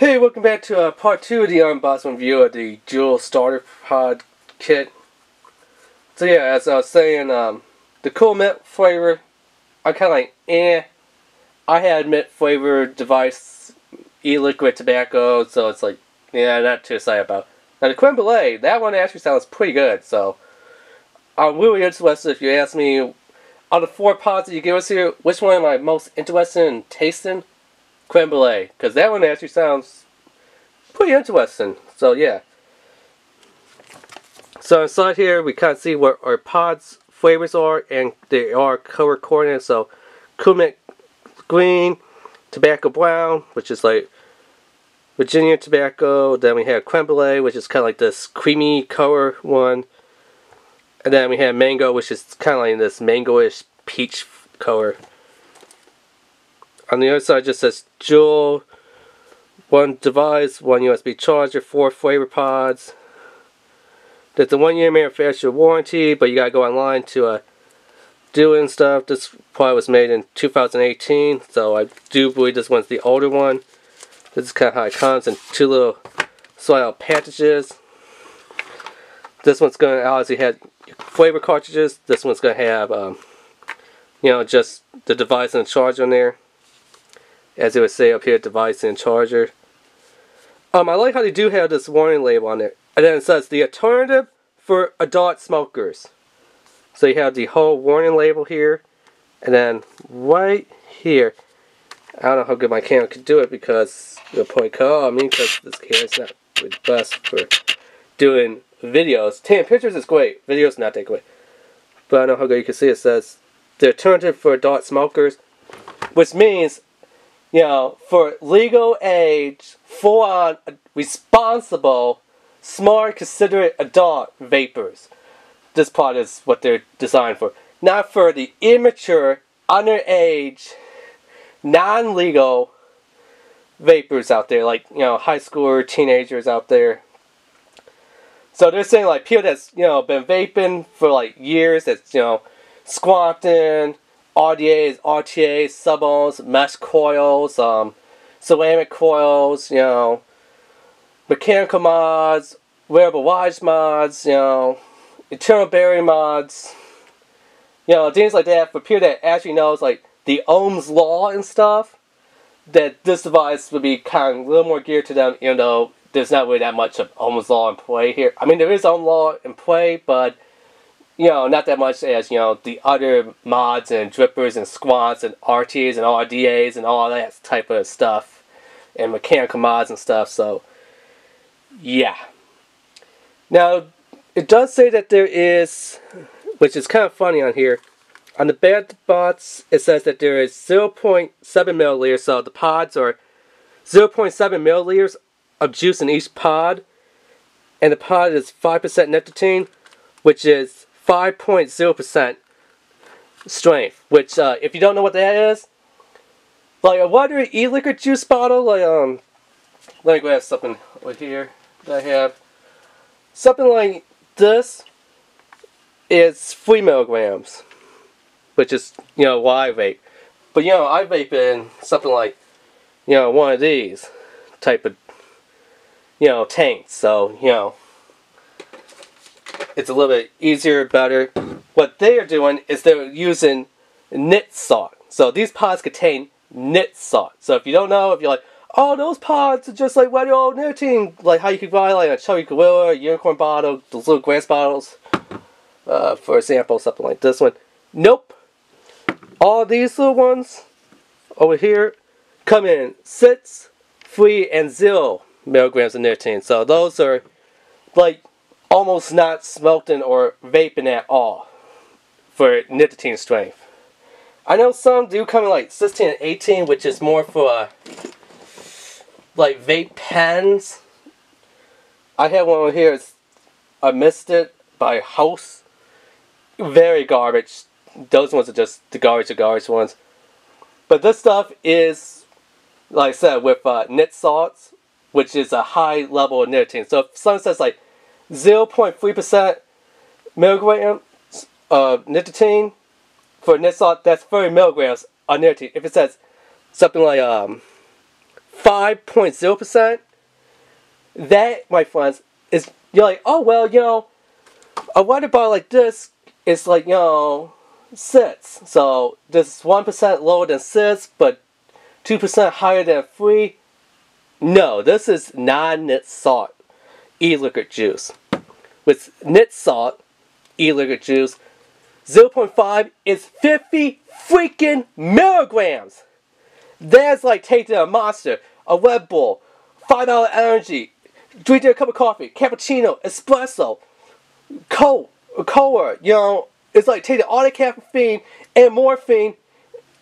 Hey, welcome back to part 2 of the unboxing review of the JUUL starter pod kit. So yeah, as I was saying, the cool mint flavor, I kind of like, I had mint flavor device, e-liquid tobacco, so it's like, yeah, not too excited about. Now the creme brulee, that one actually sounds pretty good, so I'm really interested. If you ask me, out of the 4 pods that you give us here, which one am I most interested in tasting? Creme brulee, because that one actually sounds pretty interesting. So yeah. So inside here we kind of see what our pods flavors are, and they are color coordinated. So cumin green, tobacco brown, which is like Virginia tobacco. Then we have creme brulee, which is kind of like this creamy color one. And then we have mango, which is kind of like this mango-ish peach color. On the other side, it just says JUUL, 1 device, 1 USB charger, 4 flavor pods. There's a 1-year manufacturer warranty, but you gotta go online to do it and stuff. This pod was made in 2018, so I do believe this one's the older one. This is kind of how it comes in 2 little soil packages. This one's gonna obviously have flavor cartridges. This one's gonna have, you know, just the device and the charger in there. As it would say up here, device and charger. I like how they do have this warning label on there. And then it says, the alternative for adult smokers. So you have the whole warning label here. And then right here, I don't know how good my camera could do it because it'll probably cut on me because this camera's not the best for doing videos. Taking pictures is great. Videos not that great. But I don't know how good you can see it. It says, the alternative for adult smokers. Which means, you know, for legal age, full-on, responsible, smart, considerate adult vapors. This part is what they're designed for. Not for the immature, underage, non-legal vapors out there, like, you know, high schooler, teenagers out there. So they're saying, like, people that's, you know, been vaping for, like, years, that's, you know, squatting, RDAs, RTAs, sub-ohms, mesh coils, ceramic coils, you know, mechanical mods, wearable watch mods, you know, internal battery mods, you know, things like that for people that actually knows, like, the Ohm's law and stuff, that this device would be kind of a little more geared to them, even though there's not really that much of Ohm's law in play here. I mean, there is Ohm's law in play, but you know, not that much as, you know, the other mods and drippers and squats and RTs and RDAs and all that type of stuff. And mechanical mods and stuff, so, yeah. Now, it does say that there is, which is kind of funny on here, on the back box, it says that there is 0.7 milliliters, so the pods are 0.7 milliliters of juice in each pod. And the pod is 5% nicotine, which is 5.0% strength, which, if you don't know what that is, like a water e-liquid juice bottle, like, let me grab something over here that I have. Something like this is 3 milligrams, which is, you know, what I vape. But, you know, I vape in something like, you know, one of these type of, you know, tanks, so, you know, it's a little bit easier, better. What they are doing is they're using knit salt. So these pods contain knit salt. So if you don't know, if you're like, oh, those pods are just like regular old nicotine, like how you could buy like a chubby gorilla, a unicorn bottle, those little glass bottles, for example, something like this one. Nope. All these little ones over here come in 6, 3, and 0 milligrams of nicotine. So those are like almost not smoking or vaping at all for nicotine strength. I know some do come in like 16 and 18, which is more for like vape pens. I have one over here. I missed it by House. Very garbage. Those ones are just the garbage ones. But this stuff is, like I said, with knit salts, which is a high level of nicotine. So if someone says like 0.3% milligrams of nicotine for knit salt, that's 30 milligrams of nicotine. If it says something like 5.0%. That, my friends, is, you're like, oh, well, you know, a water bottle like this is like, you know, SIDS. So this is 1% lower than SIDS, but 2% higher than free. No, this is non-nit salt e-liquid juice. With nit salt e-liquid juice, 0.5 is 50 freaking milligrams. That's like taking a Monster, a Red Bull, $5 energy, drinking a cup of coffee, cappuccino, espresso, cola, you know, it's like taking all the caffeine and morphine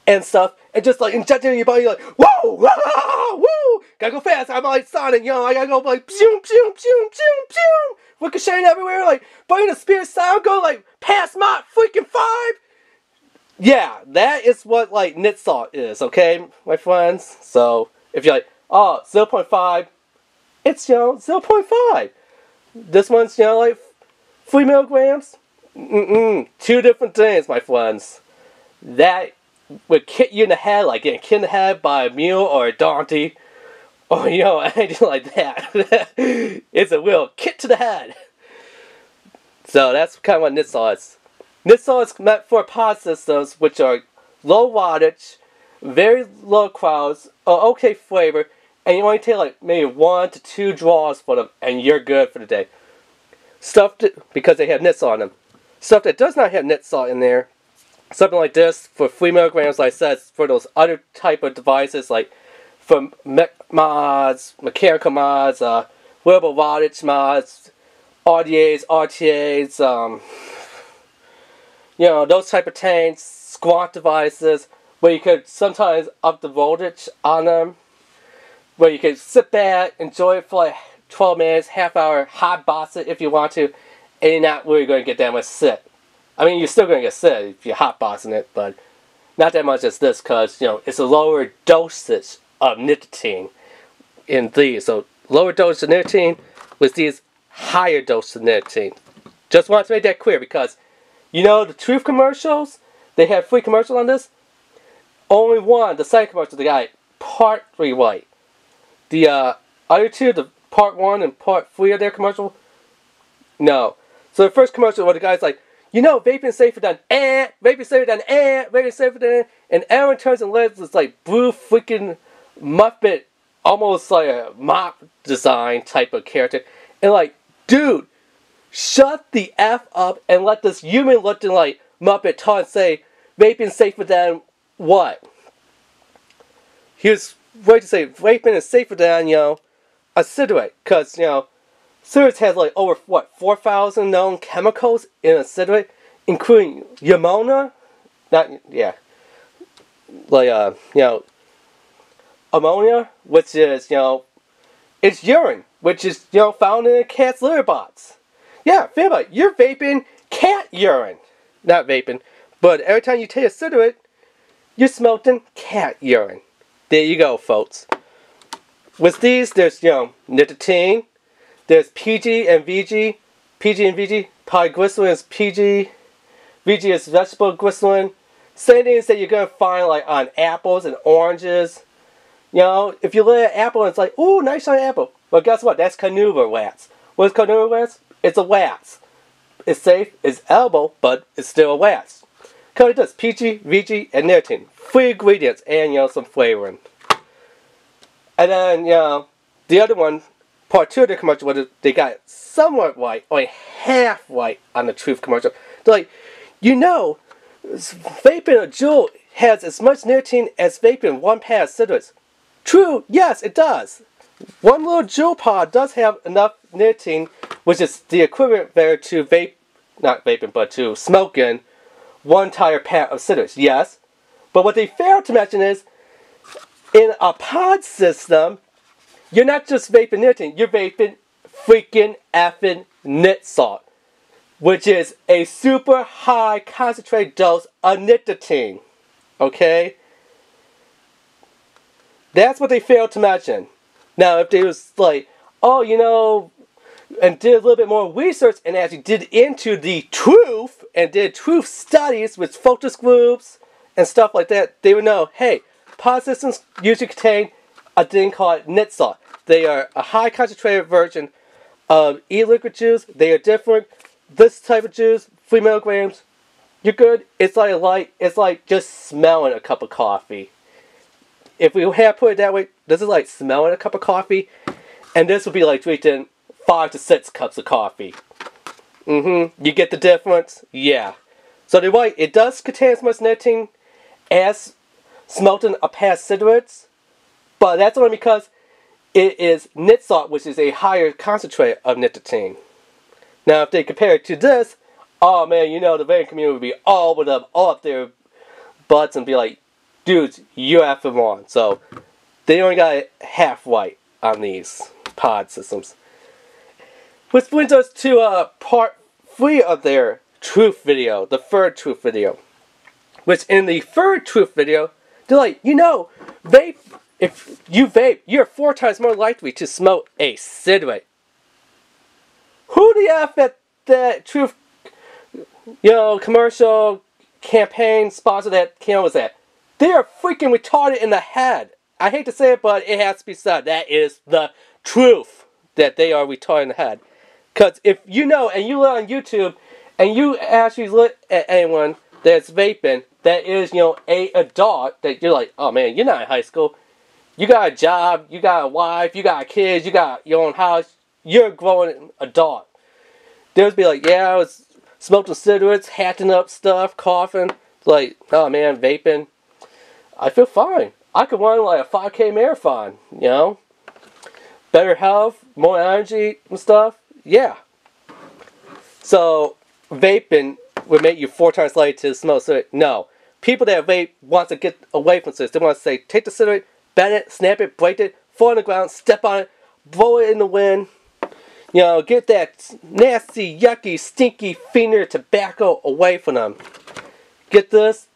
and stuff, and just like injecting it in your body, like, whoa, whoa, woo, gotta go fast, I'm like Sonic, you know, I gotta go like, zoom, zoom, zoom, zoom, zoom, ricocheting everywhere, like, bringing the speed of sound, go like, past Mach freaking 5. Yeah, that is what like nit salt is, okay, my friends? So, if you're like, oh, 0.5, it's, you know, 0.5. This one's, you know, like 3 milligrams. Two different things, my friends. That would kick you in the head, like getting kicked in the head by a mule or a donkey, or, you know, anything like that. It's a real kick to the head. So that's kind of what nit salt is. Nit salt is meant for pod systems, which are low wattage, very low crowds, okay flavor, and you only take like maybe 1 to 2 draws for them, and you're good for the day. Stuff because they have nit salt in them. Stuff that does not have nit salt in there, something like this for 3 milligrams, like I said, for those other type of devices, like for mods, mechanical mods, wearable wattage mods, RDAs, RTAs, you know, those type of tanks, squat devices, where you could sometimes up the voltage on them, where you could sit back, enjoy it for like 12 minutes, half hour, hot box it if you want to, and you're not really going to get that much sit. I mean, you're still going to get sit if you're hot boxing it, but not that much as this, because, you know, it's a lower dosage of nicotine in these. So, lower dosage of nicotine with these higher doses of nicotine. Just want to make that clear, because, you know, the Truth commercials, they have free commercials on this. Only one, the second commercial, they got partly right. The other two, the part 1 and part 3 of their commercial, no. So the first commercial where the guy's like, you know, vaping safer than vaping safer than vaping safer than, and everyone turns and lives this like blue freaking Muppet, almost like a mop design type of character, and like, dude, shut the F up and let this human looking like Muppet talk and say, vaping safer than what? Here's way to say, vaping is safer than, you know, a cigarette, because, you know, cigarettes has like over, what, 4,000 known chemicals in a cigarette, including ammonia, like, you know, ammonia, which is, you know, it's urine, which is, you know, found in a cat's litter box. Yeah, think about it, you're vaping cat urine. Not vaping, but every time you take a cigarette, you're smoking cat urine. There you go, folks. With these, there's, you know, nicotine, there's PG and VG, polyglycerin is PG, VG is vegetable glycerin. Same things that you're going to find like on apples and oranges. You know, if you look at an apple and it's like, ooh, nice shiny apple. Well, guess what? That's carnivore wax. What is carnivore wax? It's a wax. It's safe, it's edible, but it's still a wax. Because it does PG, VG, and nicotine. 3 ingredients and, you know, some flavoring. And then, you know, the other one, part 2 of the commercial, where they got it somewhat white, only half white on the Truth commercial. They're like, you know, vaping a JUUL has as much nicotine as vaping 1 pack of cigarettes. True, yes, it does. One little JUUL pod does have enough nicotine, which is the equivalent there to not vaping, but to smoking 1 entire pack of cigarettes. Yes, but what they fail to mention is, in a pod system, you're not just vaping nicotine, you're vaping freaking effing nit salt, which is a super high concentrated dose of nicotine. Okay? That's what they failed to mention. Now, if they was like, oh, you know, and did a little bit more research and actually did into the truth and did truth studies with focus groups and stuff like that, they would know, hey, pod systems usually contain a thing called nitsot. They are a high concentrated version of e-liquid juice. They are different. This type of juice, 3 milligrams, you're good. It's like just smelling a cup of coffee. If we had put it that way, this is like smelling a cup of coffee, and this would be like drinking 5 to 6 cups of coffee. You get the difference? Yeah. So they're right, it does contain as much nicotine as smoking a pack of cigarettes, but that's only because it is nitsot, which is a higher concentrate of nicotine. Now, if they compare it to this, oh man, you know, the vaping community would be all up their butts and be like, dudes, you're effing wrong. So, they only got it half right on these pod systems. Which brings us to part 3 of their truth video, the third truth video. Which in the third truth video, they're like, you know, vape, if you vape, you're 4 times more likely to smoke a cigarette. Who the F at that truth, you know, commercial campaign sponsor that came was that? They are freaking retarded in the head. I hate to say it, but it has to be said. That is the truth, that they are retarded in the head. Because if you know, and you look on YouTube, and you actually look at anyone that's vaping, that is, you know, a adult, that you're like, oh man, you're not in high school. You got a job, you got a wife, you got kids, you got your own house. You're a growing adult. They'll be like, yeah, I was smoking cigarettes, hacking up stuff, coughing. Like, oh man, vaping. I feel fine. I could run like a 5K marathon, you know? Better health, more energy and stuff. Yeah. So, vaping would make you 4 times likely to smoke cigarette. No. People that vape want to get away from this. They want to say, take the cigarette, bend it, snap it, break it, fall on the ground, step on it, blow it in the wind. You know, get that nasty, yucky, stinky finger tobacco away from them. Get this?